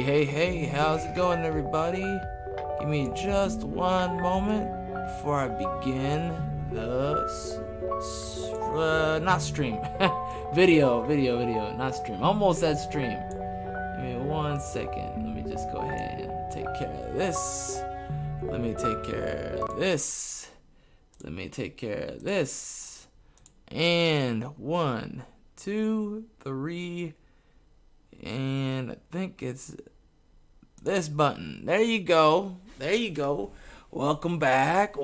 Hey, how's it going, everybody? Give me just one moment before I begin the not stream, video, not stream. Almost said stream. Give me 1 second. Let me just go ahead and take care of this. Let me take care of this. And 1, 2, 3. And I think it's this button. There you go. Welcome back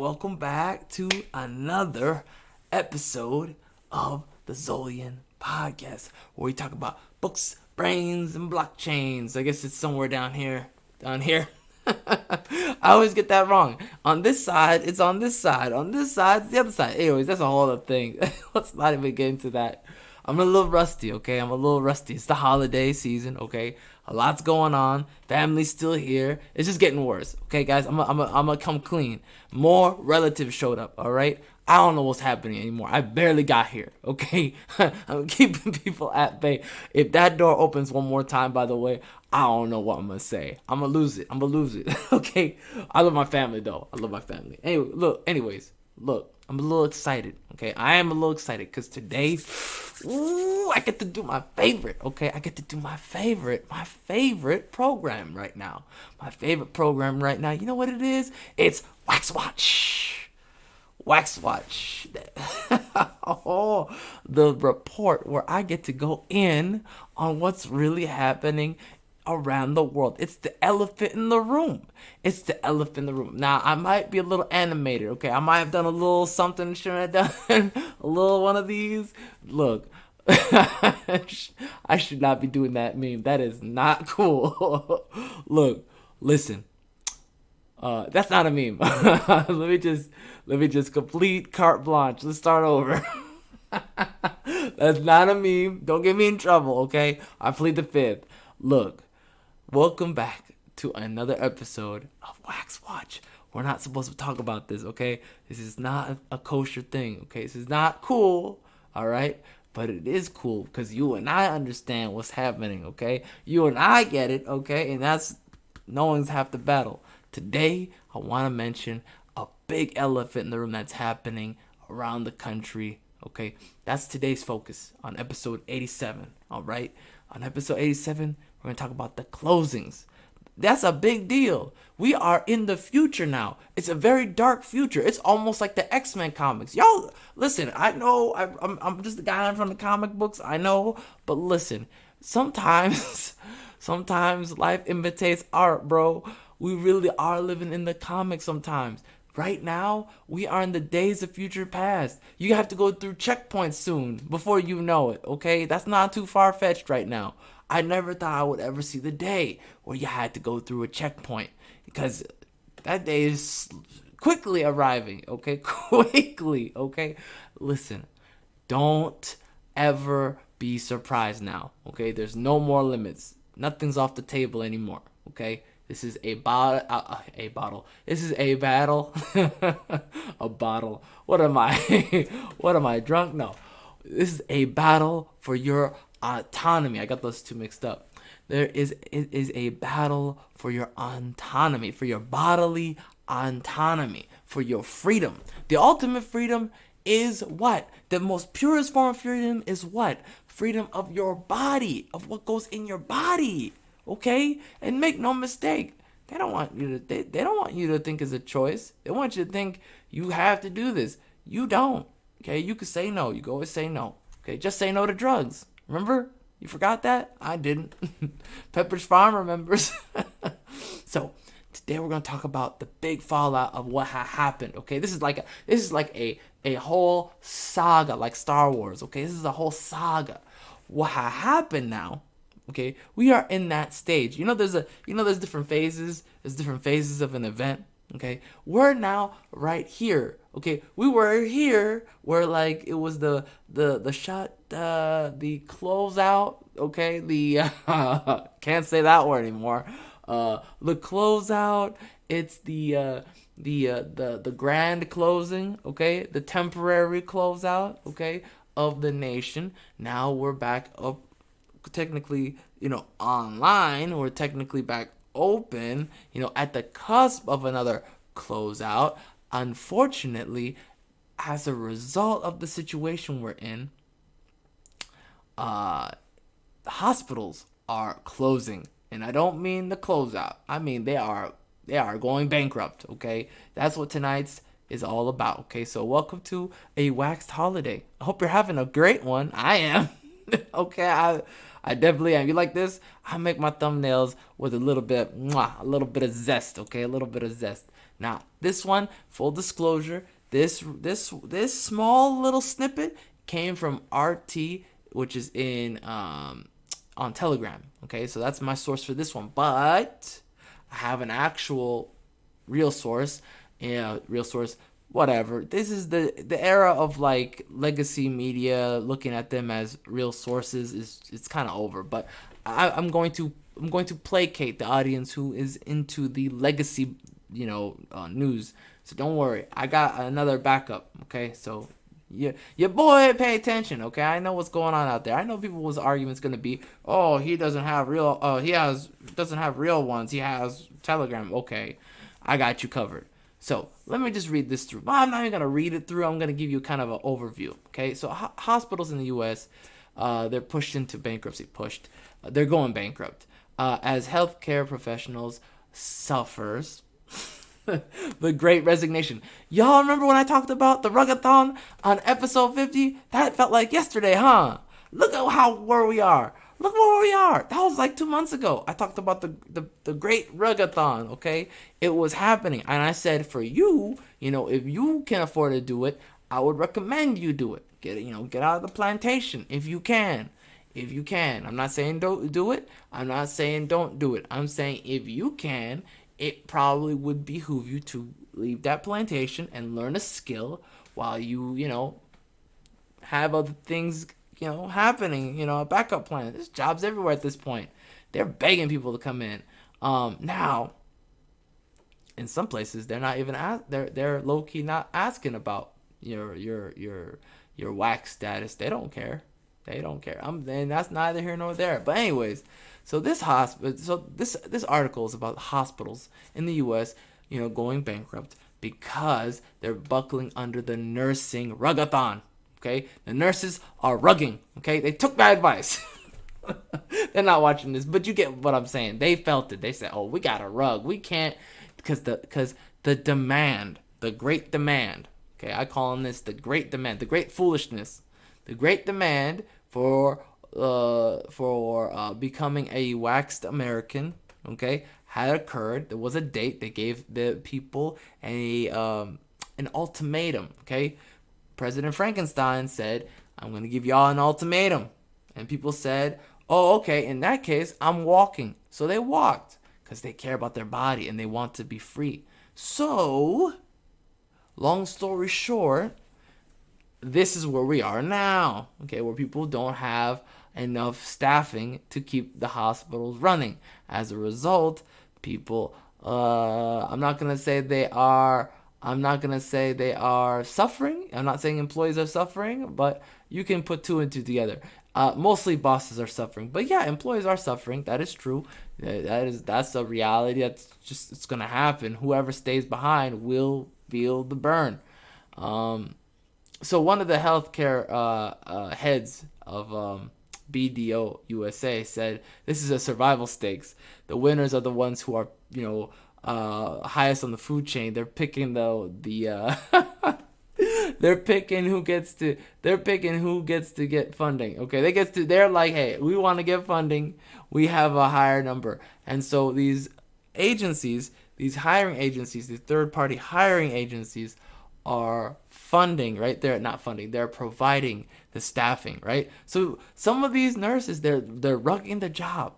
to another episode of the ZolYin Podcast, where we talk about books, brains, and blockchains. I guess it's somewhere down here. I always get that wrong. On this side, it's on this side. On this side, it's the other side. Anyways, that's a whole other thing. Let's not even get into that. I'm a little rusty, okay? It's the holiday season, okay? A lot's going on. Family's still here. It's just getting worse, okay, guys? I'm gonna come clean. More relatives showed up, all right? I don't know what's happening anymore. I barely got here, okay? I'm keeping people at bay. If that door opens one more time, by the way, I don't know what I'm gonna say. I'm gonna lose it, okay? I love my family, though. Anyways, look. I'm a little excited, okay? I am a little excited because today, I get to do my favorite, okay? My favorite program right now. You know what it is? It's Wax Watch. Oh, the report where I get to go in on what's really happening around the world. It's the elephant in the room. Now, I might be a little animated, okay? I might have done a little something, shouldn't I have done a little one of these? Look, I should not be doing that meme. That is not cool. Look, listen. That's not a meme. Let me just complete carte blanche. Let's start over. That's not a meme. Don't get me in trouble, okay? I plead the fifth. Look. Welcome back to another episode of Wax Watch. We're not supposed to talk about this, okay? This is not a kosher thing, okay? This is not cool, all right? But it is cool because you and I understand what's happening, okay? You and I get it, okay? And that's no one's half the battle. Today, I want to mention a big elephant in the room that's happening around the country, okay? That's today's focus on episode 87, all right? On episode 87, we're going to talk about the closings. That's a big deal. We are in the future now. It's a very dark future. It's almost like the X-Men comics. Y'all, listen, I know I'm just a guy from the comic books. I know. But listen, sometimes life imitates art, bro. We really are living in the comics sometimes. Right now, we are in the days of future past. You have to go through checkpoints soon before you know it, okay? That's not too far-fetched right now. I never thought I would ever see the day where you had to go through a checkpoint because that day is quickly arriving, okay? Okay? Listen, don't ever be surprised now, okay? There's no more limits. Nothing's off the table anymore, okay? This is a bottle. This is a battle. A bottle. What am I? What am I, drunk? No. This is a battle for your autonomy. I got those two mixed up. It is a battle for your autonomy, for your bodily autonomy, for your freedom. The ultimate freedom is what? The most purest form of freedom is what? Freedom of your body, of what goes in your body. Okay? And make no mistake, they don't want you to think it's a choice. They want you to think you have to do this. You don't. Okay? You can say no. You can always say no. Okay? Just say no to drugs. Remember? You forgot that? I didn't. Pepperidge Farm remembers. So today we're gonna talk about the big fallout of what happened. Okay, this is like a whole saga, like Star Wars. Okay, this is a whole saga. What happened now? Okay, we are in that stage. There's different phases. There's different phases of an event. Okay, we're now right here. Okay, we were here where like it was the shot, the closeout. Okay, the can't say that word anymore. The closeout. It's the grand closing. Okay, the temporary closeout. Okay, of the nation. Now we're back up technically, online. We're technically back open, at the cusp of another closeout. Unfortunately, as a result of the situation we're in, hospitals are closing. And I don't mean the closeout. I mean they are going bankrupt, okay? That's what tonight's is all about, okay? So welcome to a waxed holiday. I hope you're having a great one. I am. Okay, I definitely am. You like this? I make my thumbnails with a little bit of zest, okay? A little bit of zest. Now, this one, full disclosure, this small little snippet came from RT, which is in on Telegram. Okay, so that's my source for this one. But I have an actual real source. Whatever. This is the era of like legacy media looking at them as real sources it's kind of over. But I'm going to placate the audience who is into the legacy news. So don't worry, I got another backup. Okay, so your boy pay attention. Okay, I know what's going on out there. I know people's arguments gonna be, oh, he doesn't have real doesn't have real ones, he has Telegram. Okay, I got you covered. So let me just read this through. I'm not even gonna read it through. I'm gonna give you kind of an overview. Okay, so hospitals in the U.S. They're pushed into bankruptcy. They're going bankrupt as healthcare professionals suffers the Great Resignation. Y'all remember when I talked about the ruggathon on episode 50? That felt like yesterday, huh? Look at where we are. Look where we are. That was like 2 months ago. I talked about the Great Ruggathon, okay? It was happening. And I said, for you, if you can afford to do it, I would recommend you do it. Get out of the plantation if you can. If you can. I'm not saying don't do it. I'm not saying don't do it. I'm saying if you can, it probably would behoove you to leave that plantation and learn a skill while you, have other things, happening, a backup plan. There's jobs everywhere at this point. They're begging people to come in. Now, in some places, they're not even they're low key not asking about your wax status. They don't care. And that's neither here nor there. But anyways, so this article is about hospitals in the U.S. Going bankrupt because they're buckling under the nursing ruggathon. Okay, the nurses are rugging. Okay, they took my advice. They're not watching this, but you get what I'm saying. They felt it. They said, "Oh, we got a rug. We can't," because the demand, the great demand. Okay, I call this the great demand, the great foolishness, the great demand for becoming a waxed American. Okay, had occurred. There was a date. They gave the people an ultimatum. Okay. President Frankenstein said, I'm going to give y'all an ultimatum. And people said, oh, okay, in that case, I'm walking. So they walked because they care about their body and they want to be free. So, long story short, this is where we are now, okay, where people don't have enough staffing to keep the hospitals running. As a result, people, I'm not going to say they are suffering. I'm not saying employees are suffering, but you can put two and two together. Mostly bosses are suffering, but yeah, employees are suffering. That is true. That's a reality. It's gonna happen. Whoever stays behind will feel the burn. So one of the healthcare heads of BDO USA said, "This is a survival stakes. The winners are the ones who are, highest on the food chain. They're picking they're picking who gets to get funding. Okay, they're like, hey, we want to get funding. We have a higher number." And so these agencies, these hiring agencies, these third-party hiring agencies are funding, right? They're not funding. They're providing the staffing, right? So some of these nurses, they're rugging the job,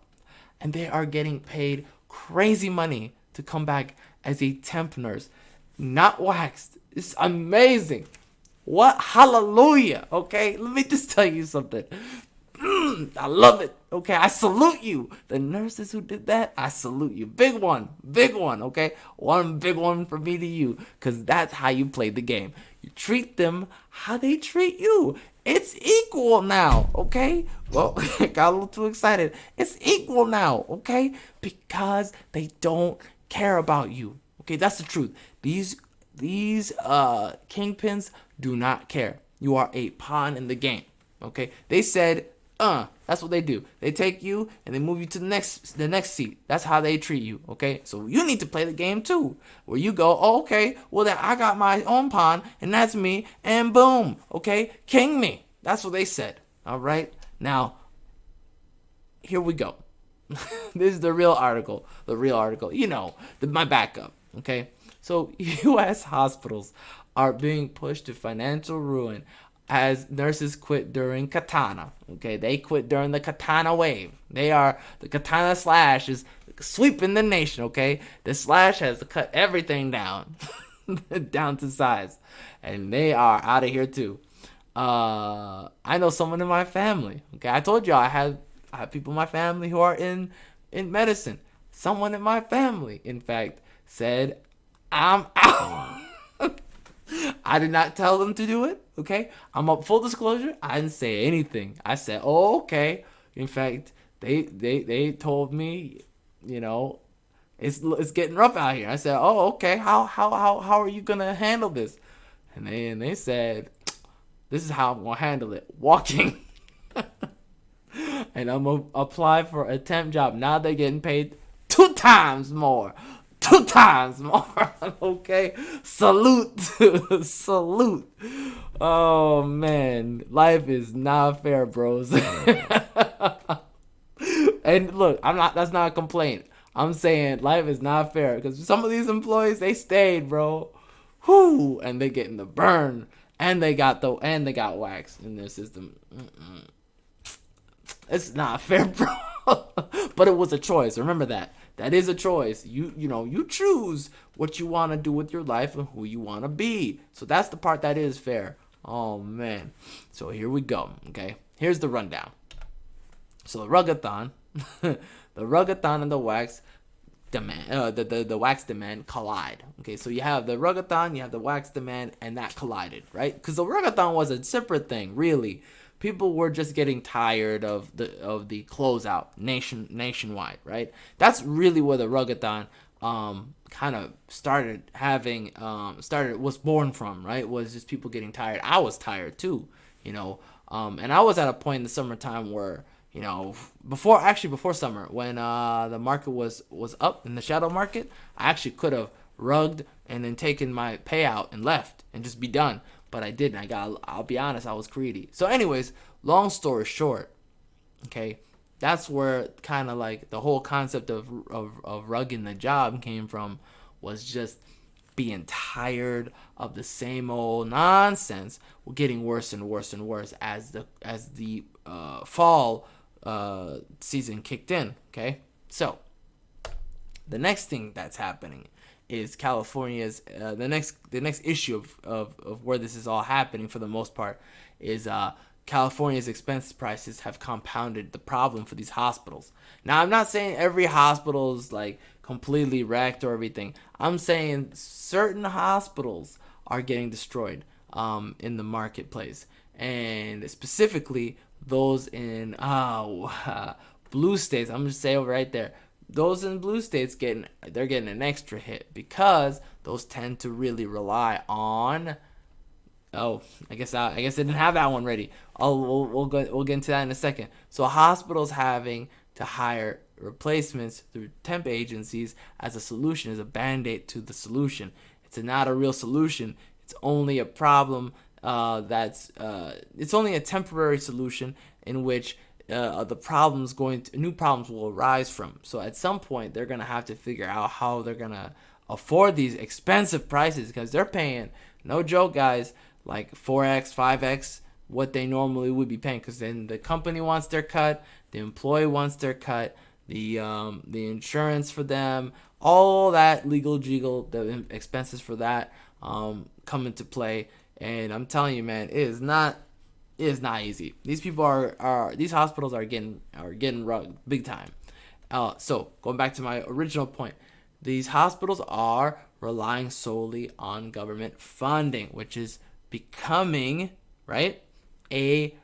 and they are getting paid crazy money to come back as a temp nurse, not waxed. It's amazing. What? Hallelujah. Okay, let me just tell you something. I love it. Okay, I salute you. The nurses who did that, I salute you. Big one. Okay, one big one for me to you, because that's how you play the game. You treat them how they treat you. It's equal now, okay? Well, got a little too excited. It's equal now, okay? Because they don't care about you. Okay, that's the truth. These kingpins do not care. You are a pawn in the game. Okay? They said, that's what they do. They take you and they move you to the next seat. That's how they treat you. Okay? So you need to play the game too. Where you go, oh, okay, well then I got my own pawn, and that's me, and boom, okay, king me. That's what they said. Alright? Now, here we go. This is the real article. The real article. My backup. Okay? So, U.S. hospitals are being pushed to financial ruin as nurses quit during Katana. Okay? They quit during the Katana wave. The Katana slash is sweeping the nation. Okay? The slash has cut everything down. Down to size. And they are out of here too. I know someone in my family. Okay? I told you I have people in my family who are in medicine. Someone in my family, in fact, said, I'm out. I did not tell them to do it, okay? I'm up full disclosure. I didn't say anything. I said, oh, okay. In fact, they told me, it's getting rough out here. I said, oh, okay. How are you gonna handle this? And they said, this is how I'm gonna handle it. Walking. And I'm gonna apply for a temp job. Now they're getting paid 2 times more. 2 times more. Okay? Salute. Salute. Oh, man. Life is not fair, bros. And look, that's not a complaint. I'm saying life is not fair. Because some of these employees, they stayed, bro. Whoo. And they getting the burn. And they got wax in their system. It's not fair, bro. But it was a choice. Remember that. That is a choice. You choose what you want to do with your life and who you want to be. So that's the part that is fair. Oh, man. So here we go, okay? Here's the rundown. So the ruggathon, and the wax demand, the wax demand collide. Okay, so you have the ruggathon, you have the wax demand, and that collided, right? Because the ruggathon was a separate thing, really. People were just getting tired of the closeout nationwide, right? That's really where the ruggathon kind of was born from, right? Was just people getting tired. I was tired too, and I was at a point in the summertime where before summer, when the market was up in the shadow market, I actually could have rugged and then taken my payout and left and just be done. But I didn't. I'll be honest, I was greedy. So anyways, long story short, okay, that's where kind of like the whole concept of rugging the job came from, was just being tired of the same old nonsense. We're getting worse and worse and worse as the fall season kicked in, okay? So the next thing that's happening is California's the next issue of where this is all happening for the most part is California's expense prices have compounded the problem for these hospitals. Now, I'm not saying every hospital is like completely wrecked or everything. I'm saying certain hospitals are getting destroyed in the marketplace, and specifically those in blue states. I'm just saying right there. Those in blue states they're getting an extra hit because those tend to really rely on. Oh, I guess I didn't have that one ready. We'll get into that in a second. So hospitals having to hire replacements through temp agencies as a solution, as a band-aid to the solution. It's not a real solution. It's only a problem it's only a temporary solution in which new problems will arise from. So at some point, they're gonna have to figure out how they're gonna afford these expensive prices, because they're paying, no joke, guys, like 4x, 5x what they normally would be paying. Because then the company wants their cut, the employee wants their cut, the insurance for them, all that legal jiggle, the expenses for that come into play. And I'm telling you, man, it is not easy. These people these hospitals are getting rugged big time. So going back to my original point, these hospitals are relying solely on government funding, which is becoming, right, a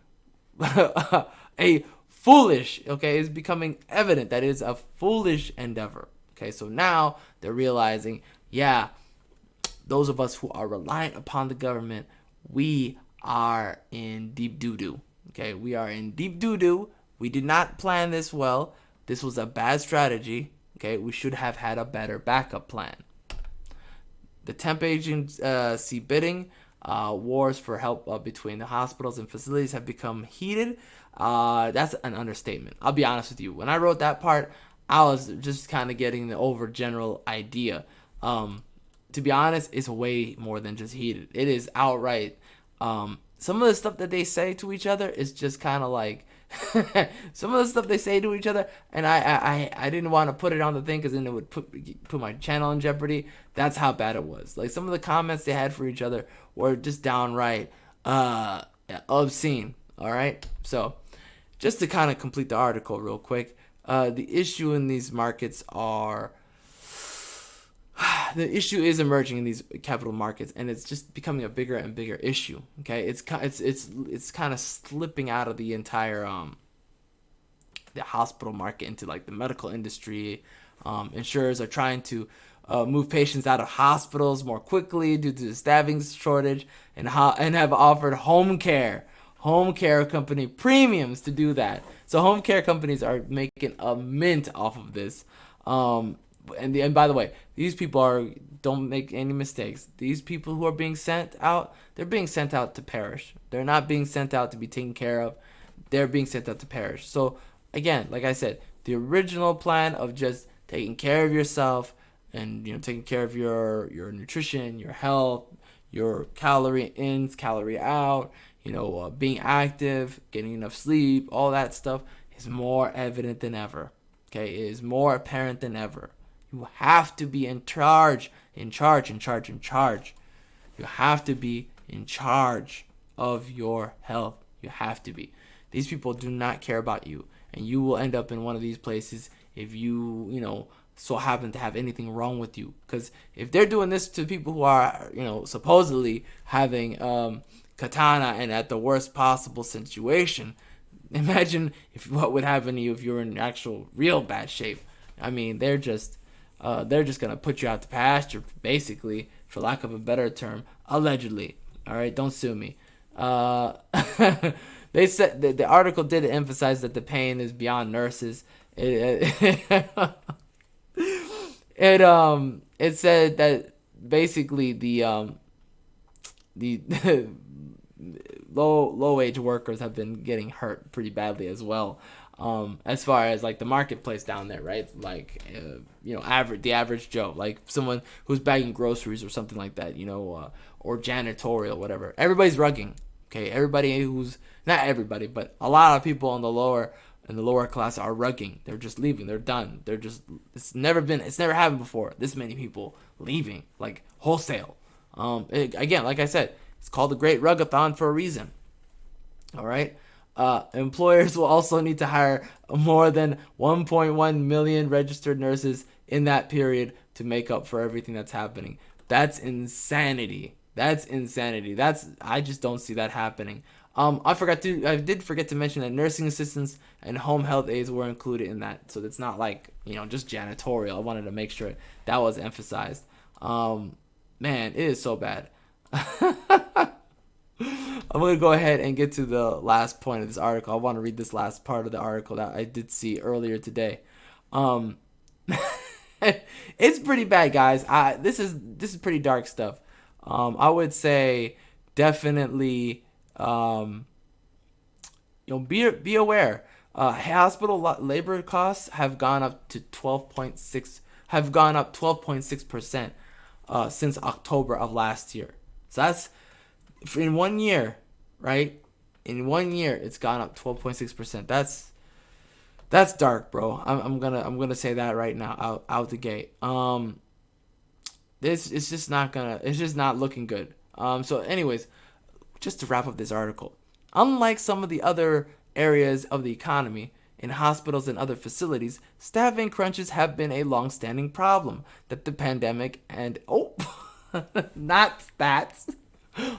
a foolish, okay, it's becoming evident that it is a foolish endeavor. Okay, so now they're realizing, yeah, those of us who are reliant upon the government, we are in deep doo-doo. Okay, we are in deep doo-doo. We did not plan this well. This was a bad strategy. Okay, we should have had a better backup plan. The temp agency bidding wars for help between the hospitals and facilities have become heated. That's an understatement. I'll be honest with you. When I wrote that part, I was just kind of getting the over general idea. To be honest, it's way more than just heated. It is outright. Some of the stuff that they say to each other is just kind of like some of the stuff they say to each other, and I didn't want to put it on the thing because then it would put my channel in jeopardy. That's how bad it was. Like, some of the comments they had for each other were just downright obscene. All right, so just to kind of complete the article real quick, the issue in these markets are the issue is emerging in these capital markets, and it's just becoming a bigger and bigger issue. Okay, it's kind of slipping out of the entire the hospital market into like the medical industry. Insurers are trying to move patients out of hospitals more quickly due to the staffing shortage, and have offered home care company premiums to do that. So home care companies are making a mint off of this. And by the way, these people don't make any mistakes. These people who are being sent out, they're being sent out to perish. They're not being sent out to be taken care of. They're being sent out to perish. So again, like I said, the original plan of just taking care of yourself and taking care of your nutrition, your health, your calorie ins, calorie out, being active, getting enough sleep, all that stuff is more evident than ever. Okay, it is more apparent than ever. You have to be in charge. You have to be in charge of your health. You have to be. These people do not care about you, and you will end up in one of these places if you so happen to have anything wrong with you. Because if they're doing this to people who are supposedly having katana and at the worst possible situation, imagine what would happen to you if you were in actual real bad shape. I mean, they're just gonna put you out to pasture, basically, for lack of a better term, allegedly. All right, don't sue me. They said the article did emphasize that the pain is beyond nurses. It said that basically the low wage workers have been getting hurt pretty badly as well. As far as like the marketplace down there, right? Like, the average Joe, like someone who's bagging groceries or something like that, or janitorial, whatever. Everybody's rugging. Okay, not everybody, but a lot of people in the lower class are rugging. They're just leaving. They're done. It's never happened before. This many people leaving, like wholesale. Again, like I said, it's called the Great Ruggathon for a reason. All right. Employers will also need to hire more than 1.1 million registered nurses in that period to make up for everything that's happening. That's insanity. I just don't see that happening. I did forget to mention that nursing assistants and home health aides were included in that. So it's not like, just janitorial. I wanted to make sure that was emphasized. Man, it is so bad. I'm going to go ahead and get to the last point of this article. I want to read this last part of the article that I did see earlier today. It's pretty bad, guys. This is pretty dark stuff. I would say definitely be aware. Hospital labor costs have gone up to 12.6% since October of last year. So that's in 1 year, right? In 1 year, it's gone up 12.6%. That's dark, bro. I'm gonna say that right now, out the gate. It's just not looking good. So anyways, just to wrap up this article, unlike some of the other areas of the economy, in hospitals and other facilities, staffing crunches have been a long-standing problem that the pandemic and not stats.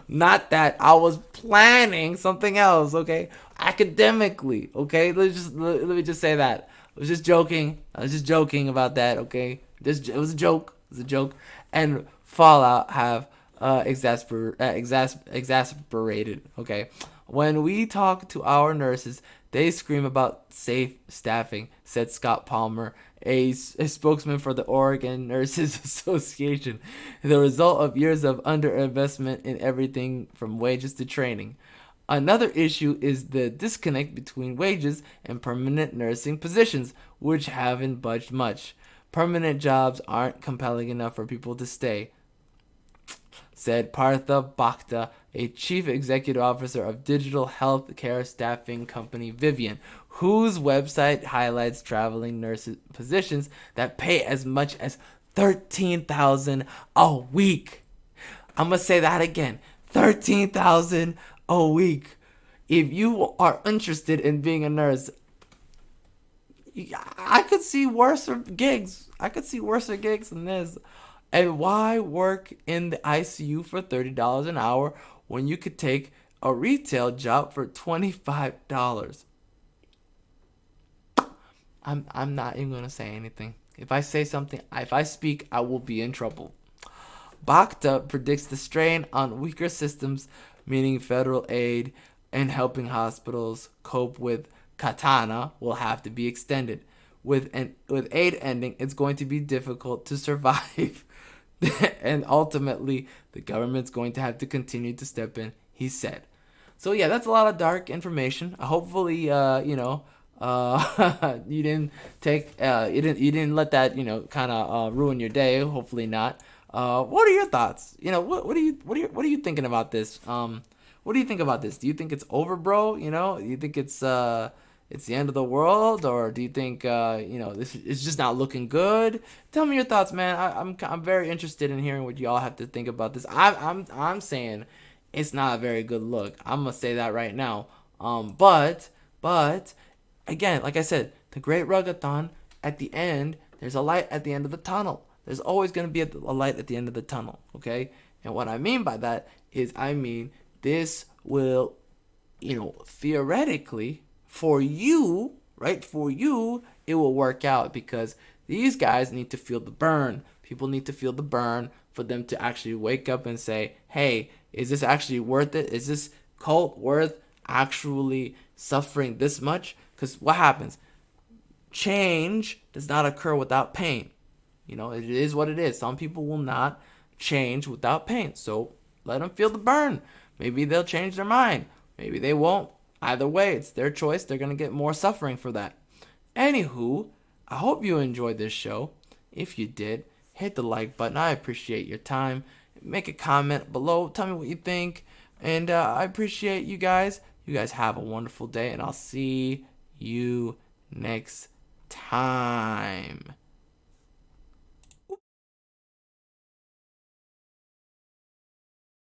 Not that I was planning something else, okay? Academically, okay? Let me just say that. I was just joking. I was just joking about that, okay? Just it was a joke. It was a joke. And Fallout have exasperated, okay? When we talk to our nurses, they scream about safe staffing, said Scott Palmer, a spokesman for the Oregon Nurses Association, the result of years of underinvestment in everything from wages to training. Another issue is the disconnect between wages and permanent nursing positions, which haven't budged much. Permanent jobs aren't compelling enough for people to stay, said Partha Bhakta, a chief executive officer of digital health care staffing company Vivian, whose website highlights traveling nurse positions that pay as much as $13,000 a week. I'm gonna say that again, $13,000 a week. If you are interested in being a nurse, I could see worse gigs. I could see worse gigs than this. And why work in the ICU for $30 an hour when you could take a retail job for $25? I'm not even gonna say anything. If I say something, if I speak, I will be in trouble. Bhakta predicts the strain on weaker systems, meaning federal aid and helping hospitals cope with Katana, will have to be extended. With aid ending, it's going to be difficult to survive. And ultimately, the government's going to have to continue to step in, he said. So yeah, that's a lot of dark information. Hopefully, you didn't you didn't let that kind of ruin your day. Hopefully not. What are your thoughts? What are you thinking about this? What do you think about this? Do you think it's over, bro? Do you think it's the end of the world, or do you think this is just not looking good? Tell me your thoughts, man. I'm very interested in hearing what y'all have to think about this. I'm saying it's not a very good look. I'm gonna say that right now. But again, like I said, the Great Ruggathon, at the end, there's a light at the end of the tunnel. There's always gonna be a light at the end of the tunnel. Okay, and what I mean by that is, this will, theoretically, for you, right? For you, it will work out, because these guys need to feel the burn. People need to feel the burn for them to actually wake up and say, hey, is this actually worth it? Is this cult worth actually suffering this much? Because what happens? Change does not occur without pain. It is what it is. Some people will not change without pain. So let them feel the burn. Maybe they'll change their mind. Maybe they won't. Either way, it's their choice. They're going to get more suffering for that. Anywho, I hope you enjoyed this show. If you did, hit the like button. I appreciate your time. Make a comment below. Tell me what you think. And I appreciate you guys. You guys have a wonderful day, and I'll see you next time.